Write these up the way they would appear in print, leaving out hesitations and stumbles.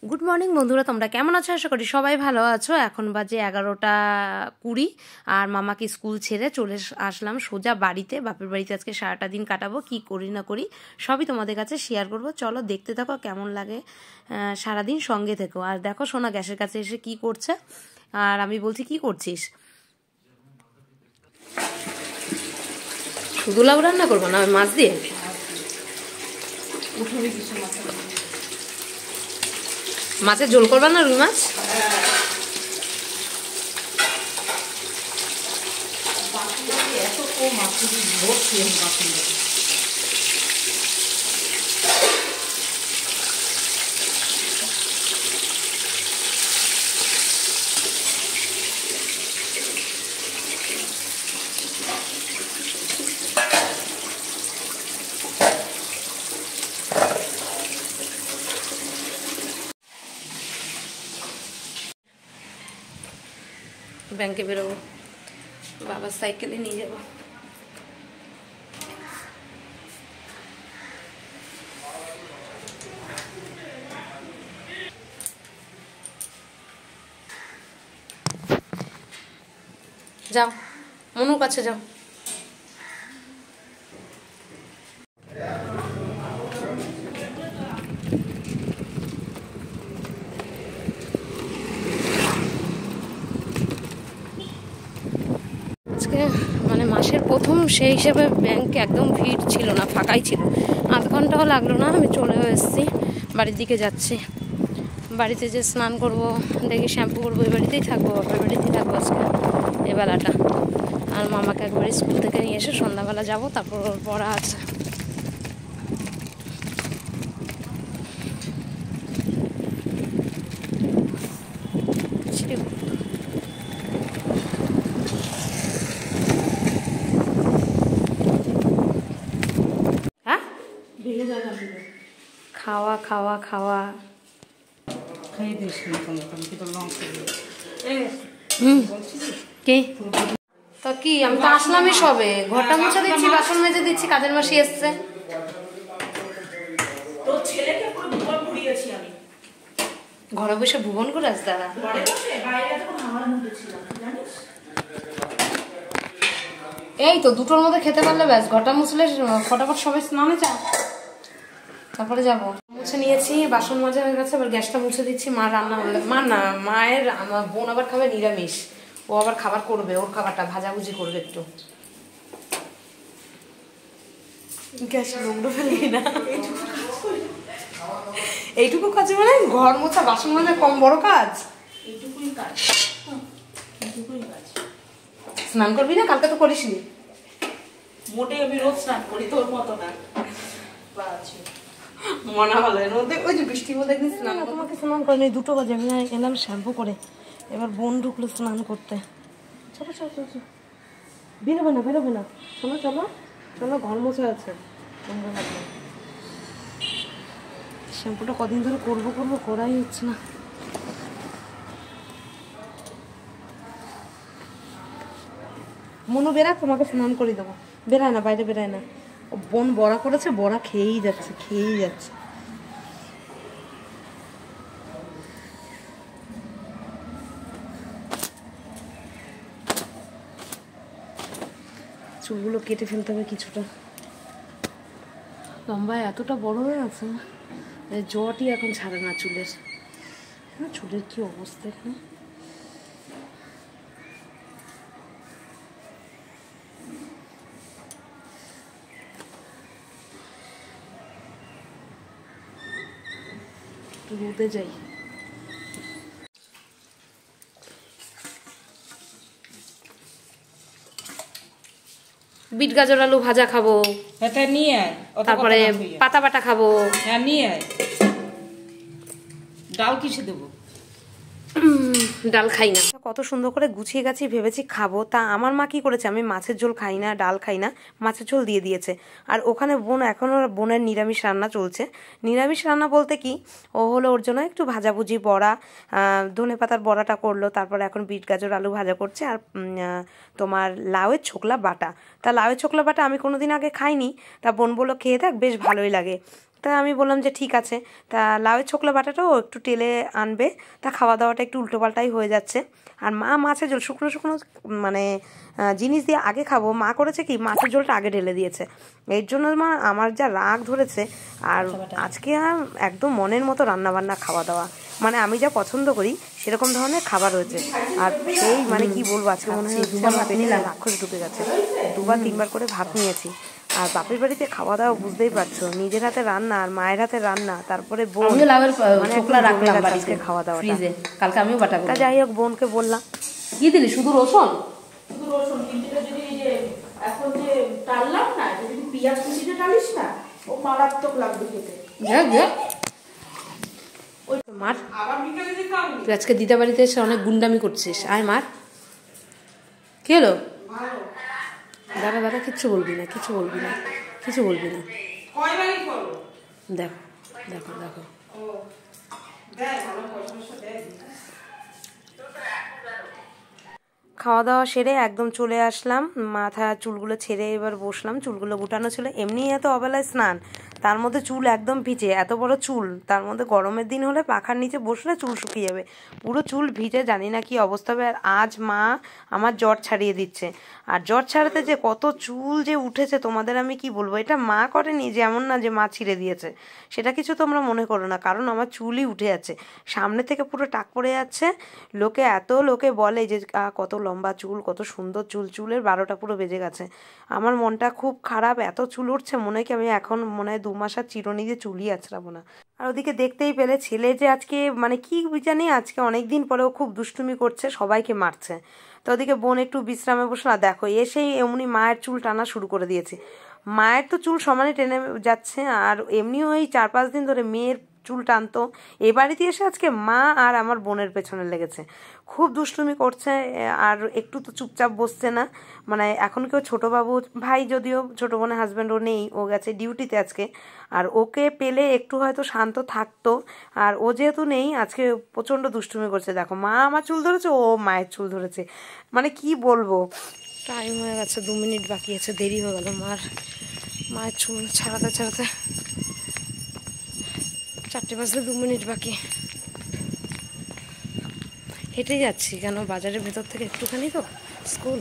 Good morning বন্ধুরা, তোমরা কেমন আছো? আশা করি সবাই ভালো আছো। এখন বাজে 11টা 20 আর মামাকে স্কুল ছেড়ে চলে আসলাম সোজা বাড়িতে। বাপের বাড়িতে আজকে সারাটা দিন কাটাবো। কি করি না করি সবই তোমাদের কাছে শেয়ার করব। চলো দেখতে থাকো কেমন লাগে, সারাদিন সঙ্গে থেকো। আর দেখো সোনা গ্যাসের কাছে এসে কি করছে, আর আমি বলছি কি করছিস? শুধু লাউ রান্না করবো না, মাছ দিয়ে মাছের ঝোল করবা না? রুই মাছ ব্যাংকে বেরোবো, বাবার সাইকেলে নিয়ে যাবো। যাও মনুর কাছে যাও। আজকে মানে মাসের প্রথম, সেই হিসেবে ব্যাংকে একদম ভিড় ছিল না, ফাঁকাই ছিল। আধ ঘন্টাও লাগলো না, আমি চলেও এসেছি। বাড়ির দিকে যাচ্ছি। বাড়িতে যে স্নান করব, দেখি শ্যাম্পু করবো, এই বাড়িতেই থাকবো, বাপের বাড়িতেই থাকবো আজকে এ বেলাটা। আর মামাকে একবারে স্কুল থেকে নিয়ে এসে সন্ধ্যাবেলা যাবো, তারপর ওর পড়া আছে। হ্যাঁ, খাওয়া খাওয়া খাওয়া কে তা কি? আমি তো আসলামই সবে, ঘরটা মুছে দিচ্ছি, বাসন মেজে দিচ্ছি, কাজের মাসি এসছে। ঘরে বসে ভুবন করে আস দাদা। এই তো দুটোর মধ্যে খেতে পারলে ব্যাস, ঘরটা মুছলে ফটাফট সবাই স্নানে যা, তারপরে যাবো। মুছে নিয়েছি, বাসন মাজা হয়ে গেছে, এবার গ্যাসটা মুছে দিচ্ছি। মা রান্না হলে, মা না, মায়ের, আমার বোন আবার খাবে নিরামিষ। ও আবার খাবার করবে, ওর খাবারটা ভাজাভুজি করবে একটু। গ্যাস নোংরা ফেলি না, এইটুকু কাজ মানে ঘর মোছা বাসন মাজা কম বড় কাজ? এইটুকুই কাজ, এইটুকুই কাজ। স্নান করবি না? কালকে তো করিসনি। মোটে আমি রোজ স্নান করি, তোর মতো না। মনে হলো এর মধ্যে ওই যে বৃষ্টির মধ্যে একদিন স্নান, তোমাকে স্নান করেনি, 2টো বাজে। আমি এলাম শ্যাম্পু করে, এবার বোন ঢুকলো স্নান করতে। চলো চলো চলো, বেরোবে না বেরোবে না, চলো চলো চলো, ঘর মোছা আছে। শ্যাম্পুটা কদিন ধরে করবো করবো, করাই হচ্ছে না। মনু বেড়া, তোমাকে স্নান করে দেবো। বেড়ায় না, বাইরে বেড়ায় না। বোন বড়া করেছে, বড়া খেয়েই যাচ্ছে খেয়েই যাচ্ছে। চুলগুলো কেটে ফেলতে হবে কিছুটা, লম্বায় এতটা বড় হয়ে আছে, জটই এখন ছাড়ে না চুলের। চুলের কি অবস্থা এখানে। রোদে যাই। বিট গাজর আলু ভাজা খাবো, এটা নিয়ে আয়। তারপরে পাতা বাটা খাবো। হ্যাঁ নিয়ে আয়। ডাল কিসে দেবো? ডাল খাই না। কত সুন্দর করে গুছিয়ে গাছিয়ে ভেবেছি খাবো, তা আমার মা কি করেছে, আমি মাছের ঝোল খাই না, ডাল খাই না, মাছের ঝোল দিয়ে দিয়েছে। আর ওখানে বোন, এখনও বোনের নিরামিষ রান্না চলছে। নিরামিষ রান্না বলতে কি, ও হলো ওর জন্য একটু ভাজাভুজি, বড়া, ধনে পাতার বড়াটা করলো, তারপরে এখন বিট গাজর আলু ভাজা করছে, আর তোমার লাউয়ের ছোকলা বাটা। তা লাউয়ের ছোকলা বাটা আমি কোনোদিন আগে খাইনি, তা বোন বললো খেয়ে থাক, বেশ ভালোই লাগে। তা আমি বললাম যে ঠিক আছে। তা লাউয়ের ছোকলা বাটাটাও একটু টেলে আনবে, তা খাওয়া দাওয়াটা একটু উল্টোপাল্টাই হয়ে যাচ্ছে। আর মা মাছের ঝোল শুকনো শুকনো মানে জিনিস দিয়ে আগে খাবো, মা করেছে কি মাছের ঝোলটা আগে ঢেলে দিয়েছে। এর জন্য মা আমার যা রাগ ধরেছে। আর আজকে আর একদম মনের মতো রান্নাবান্না খাওয়া দাওয়া, মানে আমি যা পছন্দ করি সেরকম ধরনের খাবার হয়েছে। আর সেই মানে কি বলবো, আজকে মনে হচ্ছে আমার পেটে রাক্ষস ঢুকে গেছে। 2-3 বার করে ভাত নিয়েছি। আর বাপের বাড়িতে খাওয়া দাওয়া বুঝতেই পারছো, নিজের হাতে রান্না আর মায়ের হাতে রান্না, তারপরে বোন, মানে আজকে খাওয়া দাওয়াটা। কালকে আমিও বাটা তা যাই হোক বোনকে বললাম কি দিলি শুধু রসুন, শুধু রসুন কিন্তু যদি এই যে এখন যে টাললাম না, যদি পেঁয়াজ কুচিটা টালিস না, ও মারাত্মক লাগবে খেতে। মার আবার বিকালে যে খাবি তুই আজকে দিদা বাড়িতে এসে অনেক গুন্ডামি করছিস, আয় মার। কি হলো? দাদা দাদা কিচ্ছু বলবি না, কিচ্ছু বলবি না, কিছু বলবি না। কয় বাড়ি করো? দেখো দেখো দেখো, ও দেখ ভালো পয়সা দেখ। খাওয়া দাওয়া সেরে একদম চলে আসলাম, মাথা চুলগুলো ছেড়ে এবার বসলাম। চুলগুলো গুটানো ছিল, এমনি এত অবেলায় স্নান, তার মধ্যে চুল একদম ভিজে, এত বড় চুল, তার মধ্যে গরমের দিন হলে পাখার নিচে বসলে চুল শুকিয়ে যাবে, পুরো চুল ভিজে, জানি না কি অবস্থা হবে। আর আজ মা আমার জ্বর ছাড়িয়ে দিচ্ছে, আর জ্বর ছাড়াতে যে কত চুল যে উঠেছে তোমাদের আমি কি বলবো। এটা মা করেনি, যে এমন না যে মা ছিঁড়ে দিয়েছে, সেটা কিছু তোমরা মনে করো না, কারণ আমার চুলই উঠে যাচ্ছে, সামনে থেকে পুরো টাক পড়ে যাচ্ছে। লোকে বলে যে কত লম্বা চুল, কত সুন্দর চুল, চুলের 12টা পুরো বেজে গেছে। আমার মনটা খুব খারাপ, এত চুল উঠছে, মনে হয় কি আমি এখন মনে হয় 2 মাস আর চিরুনি দিয়ে চুলই আঁচড়াবো না। আর ওদিকে দেখতেই পেলে ছেলে যে আজকে মানে কি জানি, আজকে অনেকদিন পরেও খুব দুষ্টুমি করছে, সবাইকে মারছে। তো ওদিকে বোন একটু বিশ্রামে বসলো, আর দেখো এসেই এমনি মায়ের চুল টানা শুরু করে দিয়েছে। মায়ের তো চুল সমানে টেনে যাচ্ছে, আর এমনিও এই 4-5 দিন ধরে মেয়ের চুল টানতো, এ বাড়িতে এসে আজকে মা আর আমার বোনের পেছনে লেগেছে, খুব দুষ্টুমি করছে। আর একটু তো চুপচাপ বসছে না, মানে এখন কেউ ছোটো বাবু ভাই, যদিও ছোটো বোনের হাজব্যান্ড ও নেই, ও গেছে ডিউটিতে আজকে, আর ওকে পেলে একটু হয়তো শান্ত থাকতো, আর ও যেহেতু নেই আজকে প্রচণ্ড দুষ্টুমি করছে। দেখো মা আমার চুল ধরেছে, ও মায়ের চুল ধরেছে, মানে কি বলবো। টাইম হয়ে গেছে, 2 মিনিট বাকি আছে, দেরি হয়ে গেল মায়ের চুল ছাড়াতে 4টে বাজলে 2 মিনিট বাকি। হেঁটে যাচ্ছি, কেন বাজারের ভেতর থেকে একটুখানি তো স্কুল।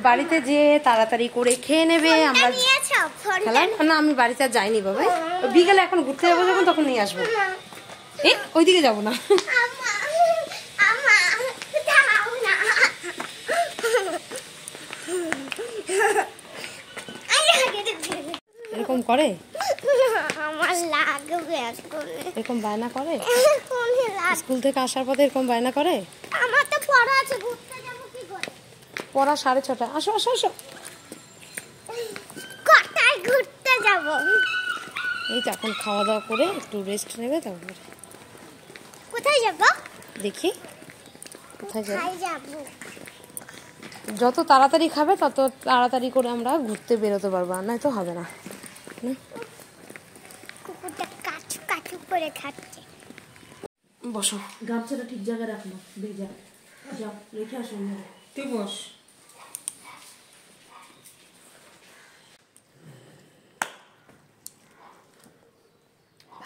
বাড়িতে যে তাড়াতাড়ি করে খেয়ে নেবে, আমরা খেলাম না, আমি বাড়িতে আর যাইনি বাবা, বিকেলে এখন ঘুরতে যাবো যখন তখন নিয়ে আসবো। ওইদিকে যাবো না, এরকম করে, আমার লাগবে এখন, এরকম বায়না করে, স্কুল থেকে আসার পথে এরকম বায়না করে। আমার তো পড়া আছে, ঘুরতে যাবো কি করে? পড়া 6:30, আসো আসো আসো। কোথায় ঘুরতে যাব? এই তো এখন খাওয়া দাওয়া করে একটু রেস্ট নেবে, তারপরে কোথায় যাব? দেখি কোথায় যাবে। কোথায় যাব? যত তাড়াতাড়ি খাবে তত তাড়াতাড়ি করে আমরা ঘুরতে বেরোতে পারবো, আর নয়তো হবে না। কুকুরটা কাচু কাচু করে খাচ্ছে। বসো, গামছাটা ঠিক জায়গায় রাখলো, যা যা রেখে আসো। তুই বস।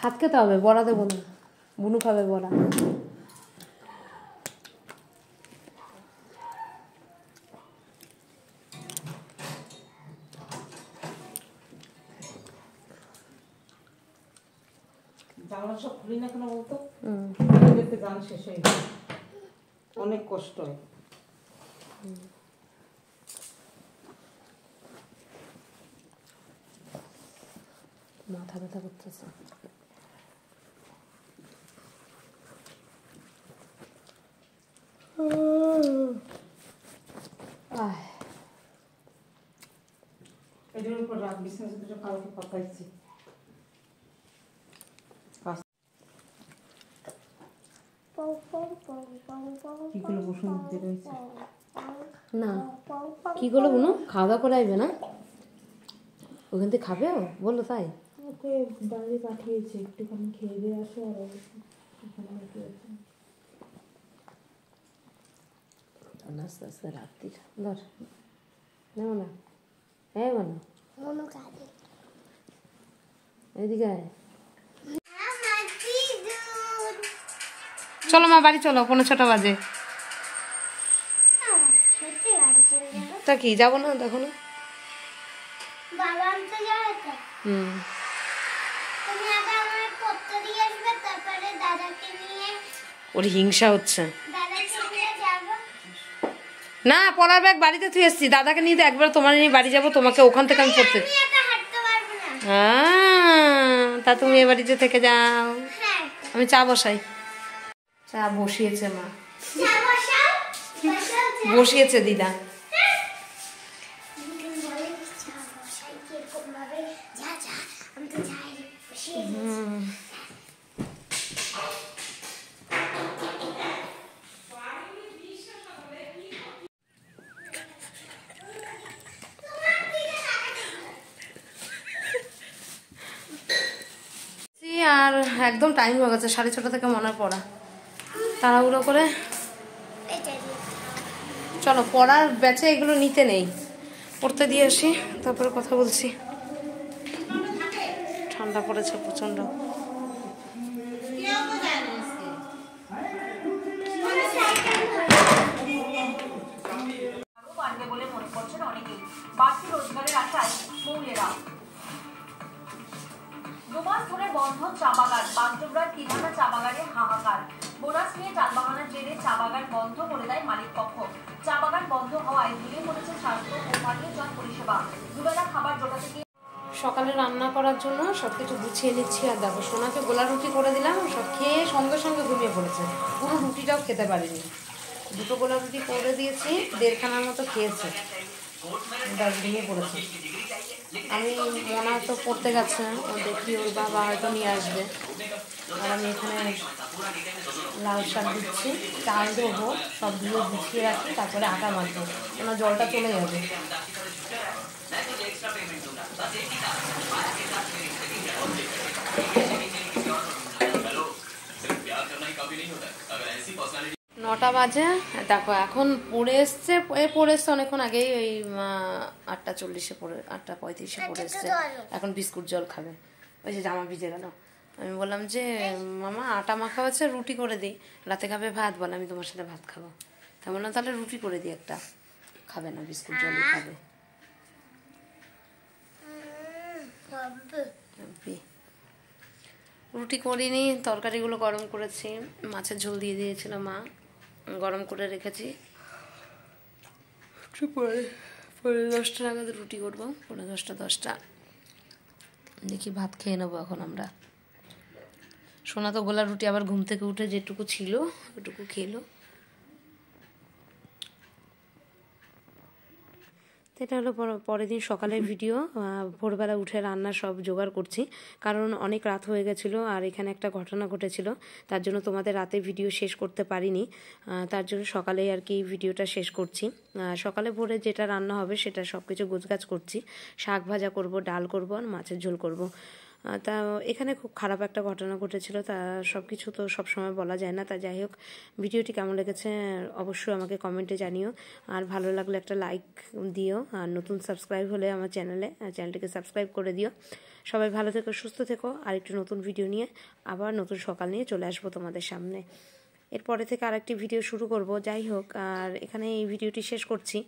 ভাত খেতে হবে, বড়া দেবো না, বুনু খাবে বড়া। জানলা সব খুলি না কেন বলতো? দেখতে গান শেষ হয়ে অনেক কষ্ট হয়। মাথা ব্যথা করতেছে। এদের উপর রাত বিছানা দুটো কালকে পাকাইছি। কি করলো বসুন্ধরা রয়েছে না কি করলো বুনু, খাওয়া দাওয়া করে আসবে না, ওখান থেকে খাবে, ও বললো তাই। ওকে বাইরে পাঠিয়েছে, একটুখানি খেয়ে দিয়ে আসো, আর আস্তে আস্তে রাত্রি ধর নেব না হ্যাঁ বলো মনু কাঁদে এদিকে আয়। আমার দিদুন চলো মা বাড়ি চলো, 6:45 বাজে। সত্যি গাড়ি চলে যাবে তা কি যাবো না? দেখো না। বাবা আনতে যাবে তো হুম, তুমি আগে আমায় পড়তে দিয়ে আসবে তারপরে দাদাকে নিয়ে ওর হিংসা হচ্ছে। দাদাকে নিয়ে যাবো না, পড়ার ব্যাগ বাড়িতে তুই এসছি, দাদাকে নিয়ে তো একবার তোমার নিয়ে বাড়ি যাবো, তোমাকে ওখান থেকে আমি পড়তে। আমি একা হাঁটতে পারবো না তা তুমি এ বাড়িতে থেকে যাও, হ্যাঁ আমি চা বসাই। চা বসিয়েছে মা, চা বসাও বসাও চা। বসিয়েছে দিদা। দিদুন বলে চা বসাই কিরকম ভাবে যা যা আমি তো চাই বসিয়ে আর একদম টাইম হয়ে গেছে, 6:30 থেকে মনে পড়া, তাড়াহুড়ো করে এটা দিয়ে চলো। পড়ার ব্যাচে এগুলো নিতে নেই, পড়তে দিয়ে আসি, তারপরে কথা বলছি। ঠান্ডা পড়েছে প্রচন্ড। পারবে বলে মনে করছেন অনেকেই। বাড়তি রোজগারের আশায় মহিলারা। 2 মাস ধরে বন্ধ চা বাগান, বাগডোগরার তিনহাটা চা বাগানে হাহাকার। বোনাস নিয়ে টালবাহানার জেরে চা বাগান বন্ধ করে দেয় মালিক পক্ষ। চা বাগান বন্ধ হওয়ায় ধুয়ে পড়েছে স্বাস্থ্য ও পানীয় জল পরিষেবা। দুবেলা খাবার জোটাতে গিয়ে সকালে রান্না করার জন্য সব কিছু গুছিয়ে নিচ্ছি। আর দেখো সোনাকে গোলা রুটি করে দিলাম, সব খেয়ে সঙ্গে সঙ্গে ঘুমিয়ে পড়েছে, পুরো রুটিটাও খেতে পারিনি। 2টো গোলা রুটি করে দিয়েছি, 1.5 খানার মতো খেয়েছে, ঘুমিয়ে পড়েছে। আমি মনে তো পড়তে গেছে, দেখি ওর বাবা হয়তো নিয়ে আসবে। আর আমি এখানে লাল শাক দিচ্ছি, চাল দেবো, সব দিয়ে গুছিয়ে রাখি, তারপরে আটা মাখবো, কেন জলটা চলে যাবে। নটা বাজে, দেখো এখন পড়ে এসছে, অনেকক্ষণ আগেই, ওই 8:40 পড়ে, 8:35 পড়ে এসছে। এখন বিস্কুট জল খাবে, ওই যে জামা ভিজে গেল। আমি বললাম যে মামা আটা মাখা আছে, রুটি করে দিই, রাতে খাবে ভাত, বলে আমি তোমার সাথে ভাত খাবো। তা বললাম তাহলে রুটি করে দিই একটা, খাবে না, বিস্কুট জলই খাবে। রুটি করিনি, তরকারিগুলো গরম করেছি, মাছের ঝোল দিয়ে দিয়েছিল মা, গরম করে রেখেছি। পরে 10টা নাগাদ রুটি করবো, 10:30 দেখি ভাত খেয়ে নেবো এখন আমরা। সোনা তো গোলা রুটি আবার ঘুম থেকে উঠে যেটুকু ছিল ওটুকু খেলো। এটা হলো পরের দিন সকালের ভিডিও। ভোরবেলা উঠে রান্না সব জোগাড় করছি, কারণ অনেক রাত হয়ে গেছিলো আর এখানে একটা ঘটনা ঘটেছিল, তার জন্য তোমাদের রাতে ভিডিও শেষ করতে পারিনি। তার জন্য সকালেই আর কি ভিডিওটা শেষ করছি। সকালে ভোরে যেটা রান্না হবে সেটা সব কিছু গোছগাছ করছি। শাক ভাজা করব, ডাল করব আর মাছের ঝোল করব। তা এখানে খুব খারাপ একটা ঘটনা ঘটেছিল, তা সব কিছু তো সবসময় বলা যায় না। তা যাই হোক, ভিডিওটি কেমন লেগেছে অবশ্যই আমাকে কমেন্টে জানিও, আর ভালো লাগলে একটা লাইক দিও, আর নতুন সাবস্ক্রাইব হলে আমার চ্যানেলটিকে সাবস্ক্রাইব করে দিও। সবাই ভালো থেকো, সুস্থ থেকো, আর একটু নতুন ভিডিও নিয়ে আবার নতুন সকাল নিয়ে চলে আসবো তোমাদের সামনে। এরপরে থেকে আরেকটি ভিডিও শুরু করব। যাই হোক, আর এখানে এই ভিডিওটি শেষ করছি।